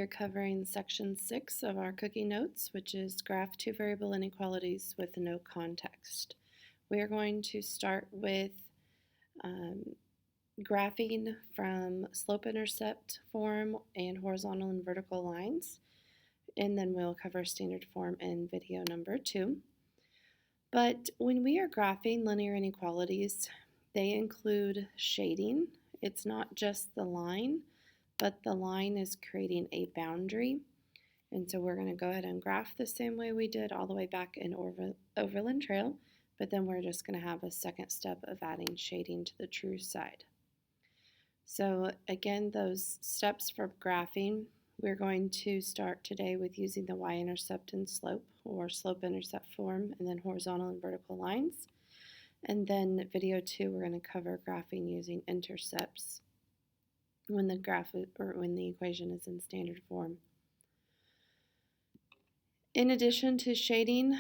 are covering section 6 of our cookie notes, which is graph two variable inequalities with no context. We are going to start with graphing from slope-intercept form and horizontal and vertical lines, and then we'll cover standard form in video number 2. But when we are graphing linear inequalities, they include shading. It's not just the line, but the line is creating a boundary. And so we're going to go ahead and graph the same way we did all the way back in Overland Trail, but then we're just going to have a second step of adding shading to the true side. So again, those steps for graphing, we're going to start today with using the y-intercept and slope, or slope-intercept form, and then horizontal and vertical lines. And then video 2, we're going to cover graphing using intercepts when the when the equation is in standard form. In addition to shading,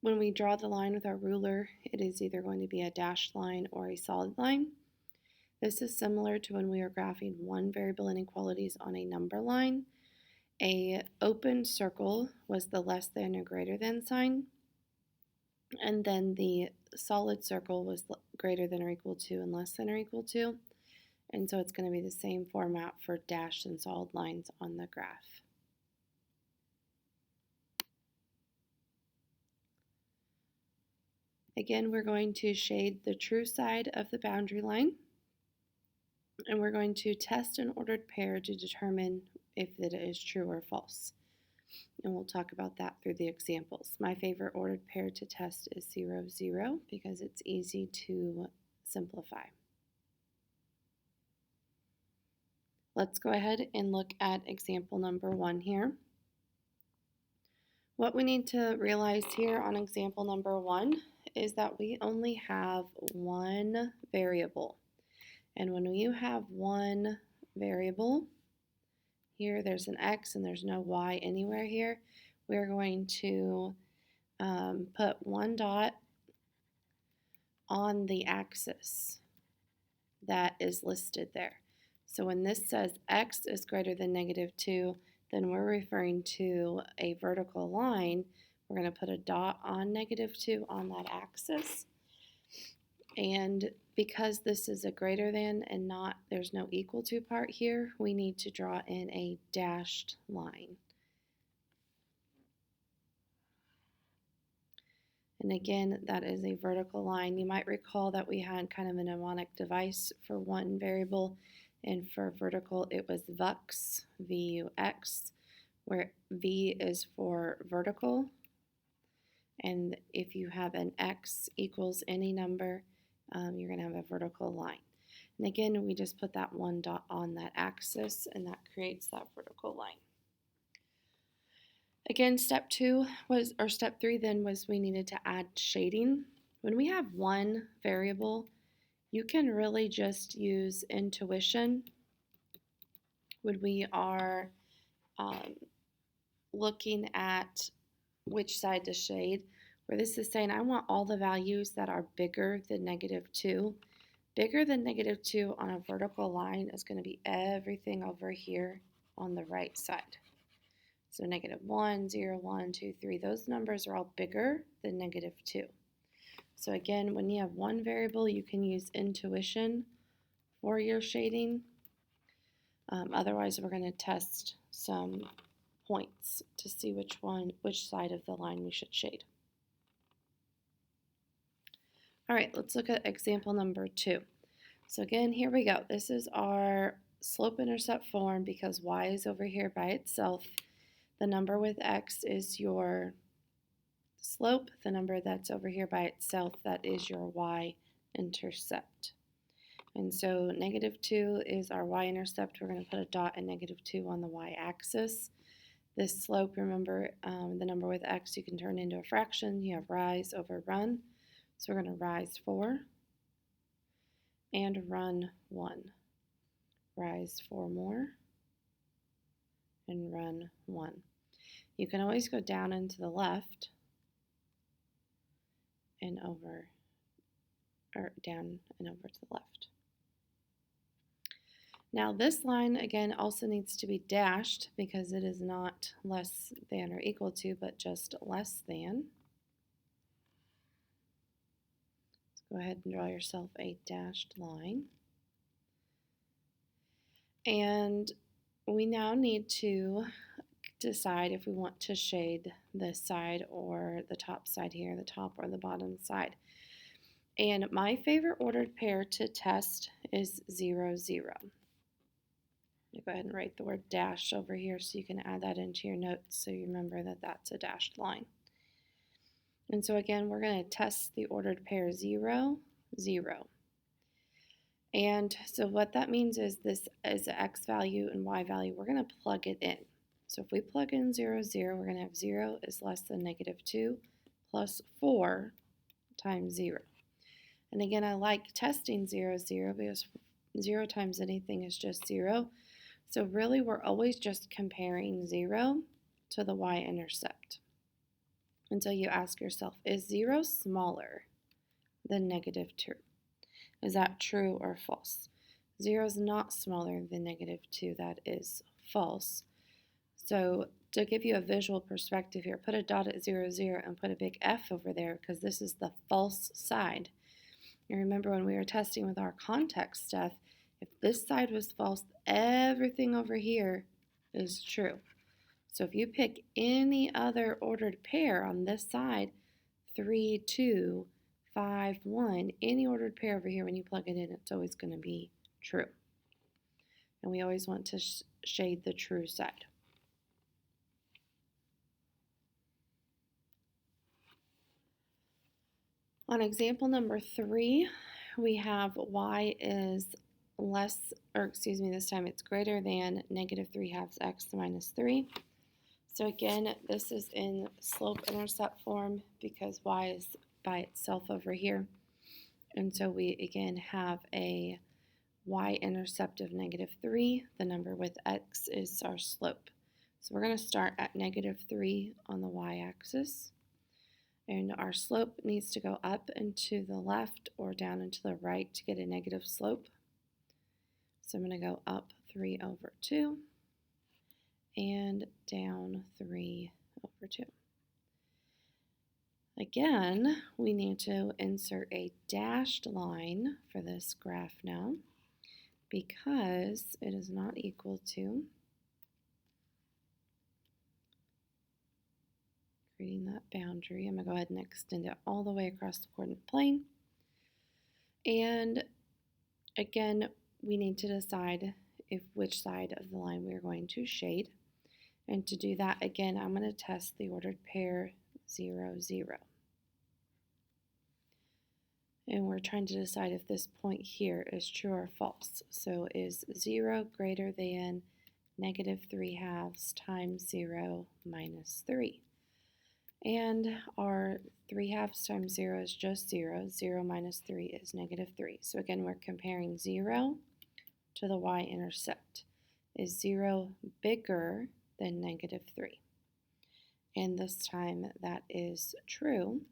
when we draw the line with our ruler, it is either going to be a dashed line or a solid line. This is similar to when we are graphing one variable inequalities on a number line. A open circle was the less than or greater than sign, and then the solid circle was greater than or equal to and less than or equal to. And so it's going to be the same format for dashed and solid lines on the graph. Again, we're going to shade the true side of the boundary line, and we're going to test an ordered pair to determine if it is true or false. And we'll talk about that through the examples. My favorite ordered pair to test is 0, 0 because it's easy to simplify. Let's go ahead and look at example number 1 here. What we need to realize here on example number 1 is that we only have one variable. And when you have one variable, here there's an x and there's no y anywhere here, we're going to put one dot on the axis that is listed there. So when this says x is greater than -2, then we're referring to a vertical line. We're going to put a dot on -2 on that axis. And because this is a greater than and there's no equal to part here, we need to draw in a dashed line. And again, that is a vertical line. You might recall that we had kind of a mnemonic device for one variable, and for vertical it was VUX, V-U-X, where V is for vertical, and if you have an x equals any number, you're going to have a vertical line. And again, we just put that one dot on that axis, and that creates that vertical line. Again, step 3 then was we needed to add shading. When we have one variable, you can really just use intuition when we are looking at which side to shade, where this is saying I want all the values that are bigger than -2. Bigger than -2 on a vertical line is going to be everything over here on the right side. So -1, 0, 1, 2, 3, those numbers are all bigger than -2. So again, when you have one variable, you can use intuition for your shading. Otherwise, we're going to test some points to see which side of the line we should shade. All right, let's look at example number 2. So again, here we go. This is our slope-intercept form because y is over here by itself. The number with x is your slope. The number that's over here by itself, that is your y-intercept. And so -2 is our y-intercept. We're going to put a dot and -2 on the y-axis. This slope, remember, the number with x you can turn into a fraction. You have rise over run. So we're going to rise 4 and run 1. Rise 4 more and run 1. You can always go down and to the left and over, or down and over to the left. Now this line again also needs to be dashed because it is not less than or equal to, but just less than. So go ahead and draw yourself a dashed line. And we now need to decide if we want to shade this side or the top side here, the top or the bottom side. And my favorite ordered pair to test is 0, 0. Go ahead and write the word dash over here so you can add that into your notes so you remember that that's a dashed line. And so again, we're going to test the ordered pair 0, 0. And so what that means is this is an x value and y value. We're going to plug it in. So if we plug in 0, 0, we're going to have 0 is less than -2 plus 4 times 0. And again, I like testing 0, 0 because 0 times anything is just 0. So really, we're always just comparing 0 to the y-intercept. Until you ask yourself, is 0 smaller than -2? Is that true or false? 0 is not smaller than -2. That is false. So to give you a visual perspective here, put a dot at 0, 0 and put a big F over there because this is the false side. You remember when we were testing with our context stuff, if this side was false, everything over here is true. So if you pick any other ordered pair on this side, 3, 2, 5, 1, any ordered pair over here, when you plug it in, it's always going to be true. And we always want to shade the true side. On example number 3, we have y is less, or excuse me, this time it's greater than -3/2 x minus 3. So again, this is in slope-intercept form because y is by itself over here. And so we again have a y-intercept of -3. The number with x is our slope. So we're going to start at -3 on the y-axis. And our slope needs to go up and to the left or down and to the right to get a negative slope. So I'm going to go up 3 over 2 and down 3 over 2. Again, we need to insert a dashed line for this graph now because it is not equal to, creating that boundary. I'm going to go ahead and extend it all the way across the coordinate plane. And again, we need to decide which side of the line we are going to shade. And to do that, again, I'm going to test the ordered pair 0, 0. And we're trying to decide if this point here is true or false. So is 0 greater than -3/2 times 0 minus 3? And our 3/2 times 0 is just 0. 0 minus 3 is -3. So again, we're comparing 0 to the y-intercept. Is 0 bigger than -3? And this time that is true.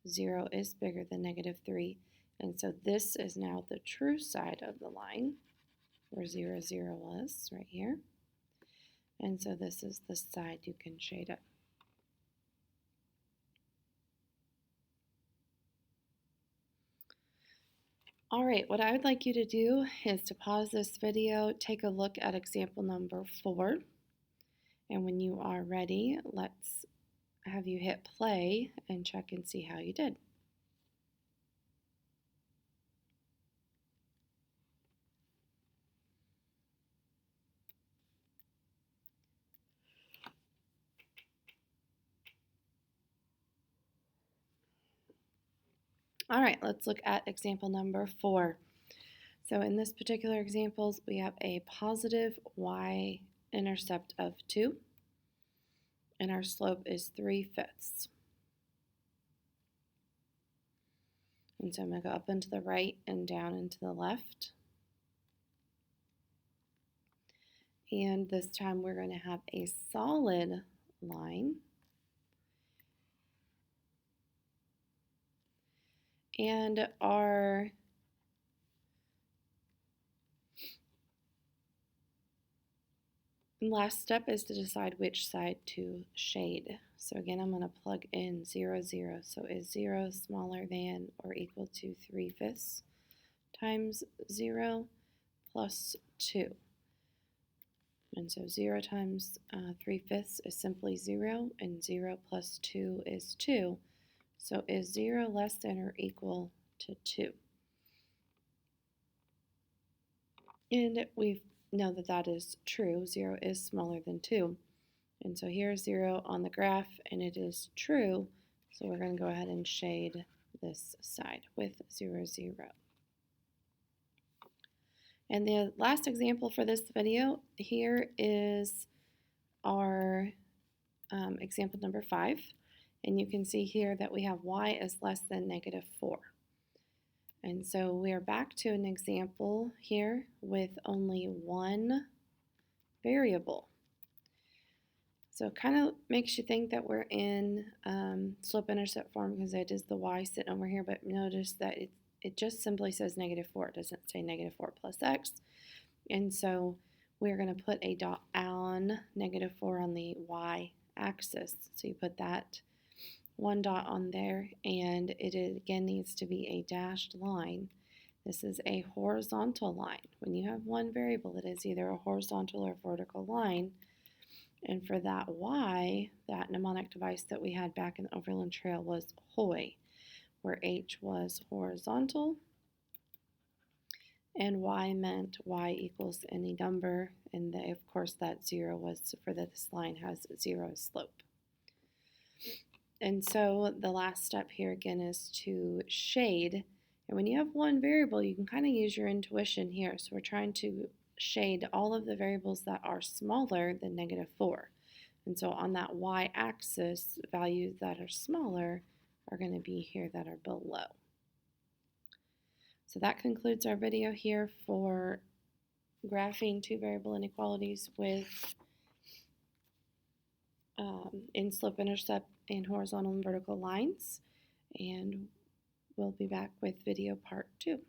0 is bigger than -3. And so this is now the true side of the line where 0, 0 was right here. And so this is the side you can shade up. All right, what I would like you to do is to pause this video, take a look at example number 4, and when you are ready, let's have you hit play and check and see how you did. All right, let's look at example number 4. So in this particular example, we have a positive y-intercept of 2, and our slope is 3/5. And so I'm going to go up and to the right and down and to the left. And this time we're going to have a solid line. And our Last step is to decide which side to shade. So again, I'm going to plug in 0, 0. So is 0 smaller than or equal to 3/5 times 0 plus 2? And so 0 times 3/5 is simply 0, and 0 plus 2 is 2. So is 0 less than or equal to 2? And we know that that is true. 0 is smaller than 2. And so here's 0 on the graph, and it is true. So we're going to go ahead and shade this side with 0, 0. And the last example for this video here is our example number 5. And you can see here that we have y is less than -4. And so we are back to an example here with only one variable. So it kind of makes you think that we're in slope-intercept form because it is the y sitting over here, but notice that it just simply says -4. It doesn't say -4 plus x. And so we're going to put a dot on -4 on the y-axis. So you put that one dot on there, and it again needs to be a dashed line. This is a horizontal line. When you have one variable, it is either a horizontal or vertical line. And for that y, that mnemonic device that we had back in the Overland Trail was HOI, where H was horizontal and y meant y equals any number, and of course that 0 was for this line has 0 slope. And so the last step here again is to shade. And when you have one variable, you can kind of use your intuition here. So we're trying to shade all of the variables that are smaller than -4. And so on that y-axis, values that are smaller are going to be here that are below. So that concludes our video here for graphing two variable inequalities with in slope-intercept and horizontal and vertical lines. And we'll be back with video part 2.